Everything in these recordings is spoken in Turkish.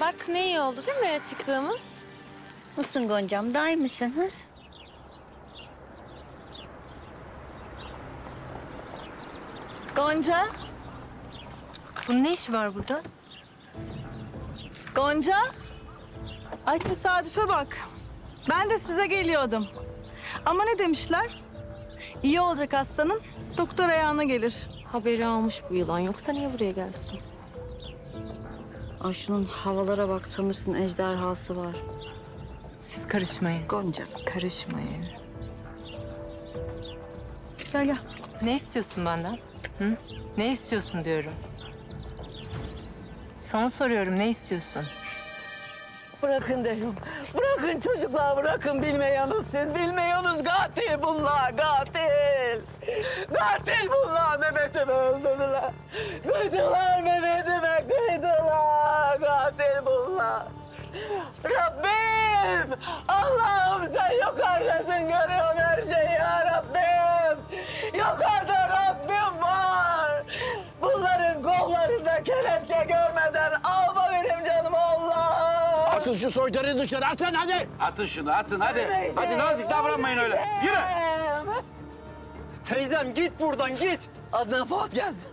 Bak ne iyi oldu değil mi çıktığımız? Nasılsın Goncam? Daha iyi misin? Ha? Gonca. Bunun ne işi var burada? Gonca. Ay tesadüfe bak. Ben de size geliyordum. Ama ne demişler? İyi olacak hastanın, doktor ayağına gelir. Haberi almış bu yılan. Yoksa niye buraya gelsin? Ay şunun havalara bak, sanırsın ejderhası var. Siz karışmayın. Gonca. Karışmayın. Gel gel. Ne istiyorsun benden? Hı? Ne istiyorsun diyorum. Sana soruyorum, ne istiyorsun? Bırakın derim. Bırakın çocuklar, bırakın. Bilmiyorsunuz siz, bilmiyorsunuz. Katil bunlar, katil. Katil bunlar. Mehmet'imi öldürdüler. Kıydılar Mehmet'ime, kıydılar. Katil bunlar. Rabbim! Allah'ım sen yukarıdasın, görüyorsun her şeyi ya Rabbim. Yukarıda Rabbim var. Bunların kollarında kelepçe görmeden alma benim canım Allah. Atın şu soytarıyı dışarı, atın hadi. Atın şunu, atın hadi. Hadi nazik davranmayın öyle. Yürü. Teyzem git buradan git. Adnan Fuat gelsin.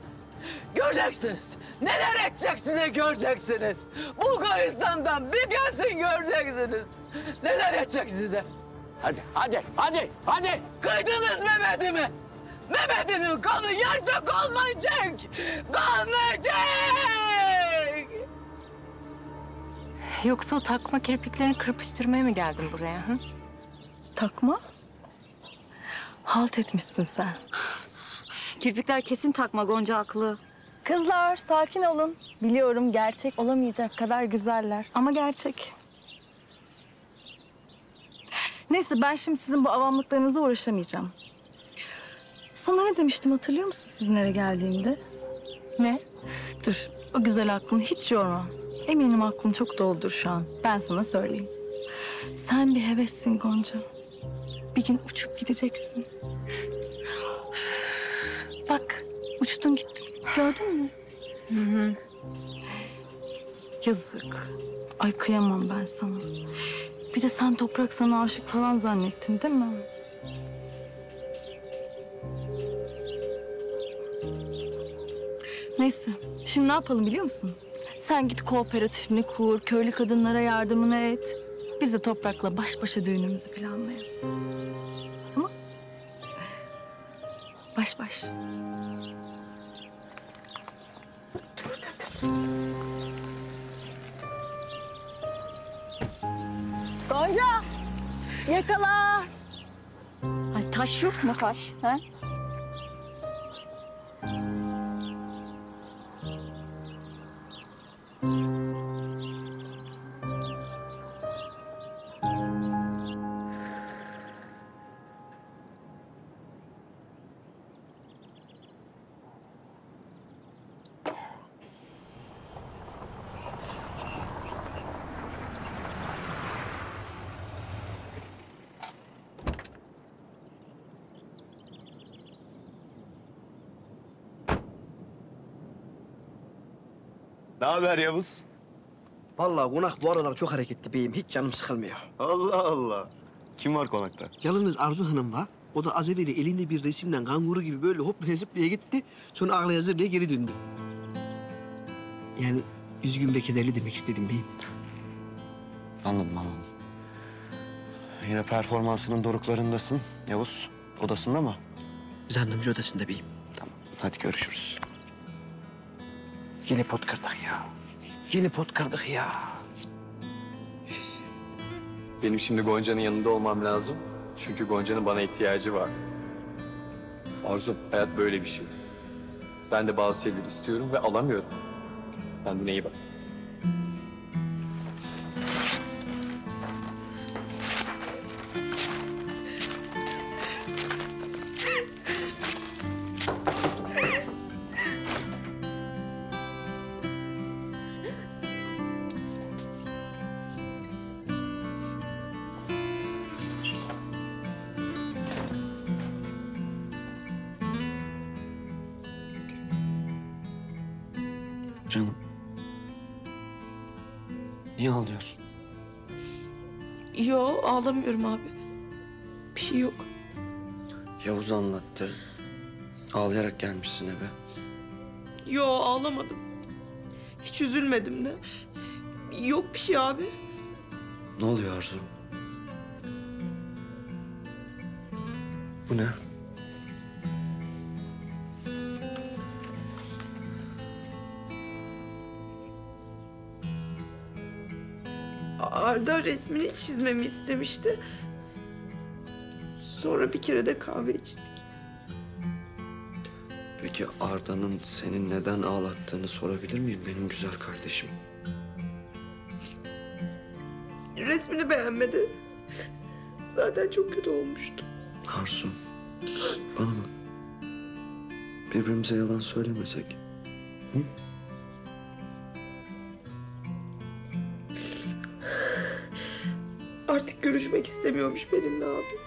Göreceksiniz. Neler edecek size göreceksiniz. Bulgaristan'dan bir gelsin göreceksiniz. Neler edecek size. Hadi, hadi, hadi, hadi. Kıydınız Mehmet'imi. Mehmet'imin kanı yerde kalmayacak. Kalmayacak. Yoksa o takma kirpiklerini kırpıştırmaya mı geldin buraya? Hı? Takma. Halt etmişsin sen. Kirpikler kesin takma, Gonca haklı. Kızlar sakin olun. Biliyorum gerçek olamayacak kadar güzeller ama gerçek. Neyse ben şimdi sizin bu avamlıklarınıza uğraşamayacağım. Sana ne demiştim hatırlıyor musun sizin eve geldiğimde? Ne? Dur o güzel aklını hiç yorma. Eminim aklın çok doludur şu an. Ben sana söyleyeyim. Sen bir hevessin Gonca. Bir gün uçup gideceksin. Bak uçtun gittin. Gördün mü? Hı hı. Yazık. Ay kıyamam ben sana. Bir de sen Toprak sana aşık falan zannettin değil mi? Neyse. Şimdi ne yapalım biliyor musun? Sen git kooperatifini kur, köylü kadınlara yardımını et. Biz de Toprak'la baş başa düğünümüzü planlayalım. Tamam? Baş baş. Gonca! Yakala! Ay taş yok mu taş? Ha? Ne haber Yavuz? Vallahi konak bu aralar çok hareketli beyim. Hiç canım sıkılmıyor. Allah Allah. Kim var konakta? Yalnız Arzu Hanım var. O da az evvel elinde bir resimle kanguru gibi böyle hoplaya zıplaya gitti. Sonra ağlaya zırlaya geri döndü. Yani üzgün ve kederli demek istedim beyim. Anladım, anladım. Yine performansının doruklarındasın. Yavuz odasında mı? Zannımcı odasında beyim. Tamam, hadi görüşürüz. Yine pot kırdık ya. Yine pot kırdık ya. Benim şimdi Gonca'nın yanında olmam lazım. Çünkü Gonca'nın bana ihtiyacı var. Arzu, hayat böyle bir şey. Ben de bazı şeyleri istiyorum ve alamıyorum. Kendine iyi bak. Canım. Niye ağlıyorsun? Yo, ağlamıyorum abi. Bir şey yok. Yavuz anlattı. Ağlayarak gelmişsin eve. Yo, ağlamadım. Hiç üzülmedim de. Yok bir şey abi. Ne oluyor Arzu? Bu ne? Arda resmini çizmemi istemişti. Sonra bir kere de kahve içtik. Peki Arda'nın seni neden ağlattığını sorabilir miyim benim güzel kardeşim? Resmini beğenmedi. Zaten çok kötü olmuştu. Arzu, bana bak. Birbirimize yalan söylemesek. Hı? Artık görüşmek istemiyormuş benimle abi.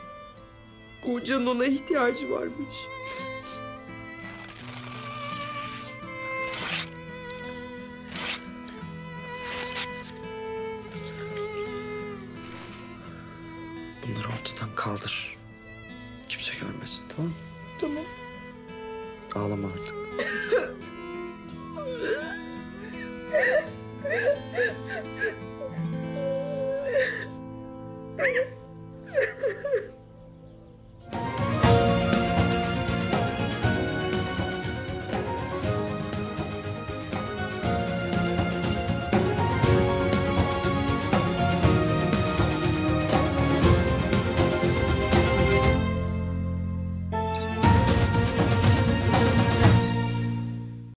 Gonca'nın ona ihtiyacı varmış. Bunları ortadan kaldır. Kimse görmesin, tamam mı? Tamam. Ağlama artık.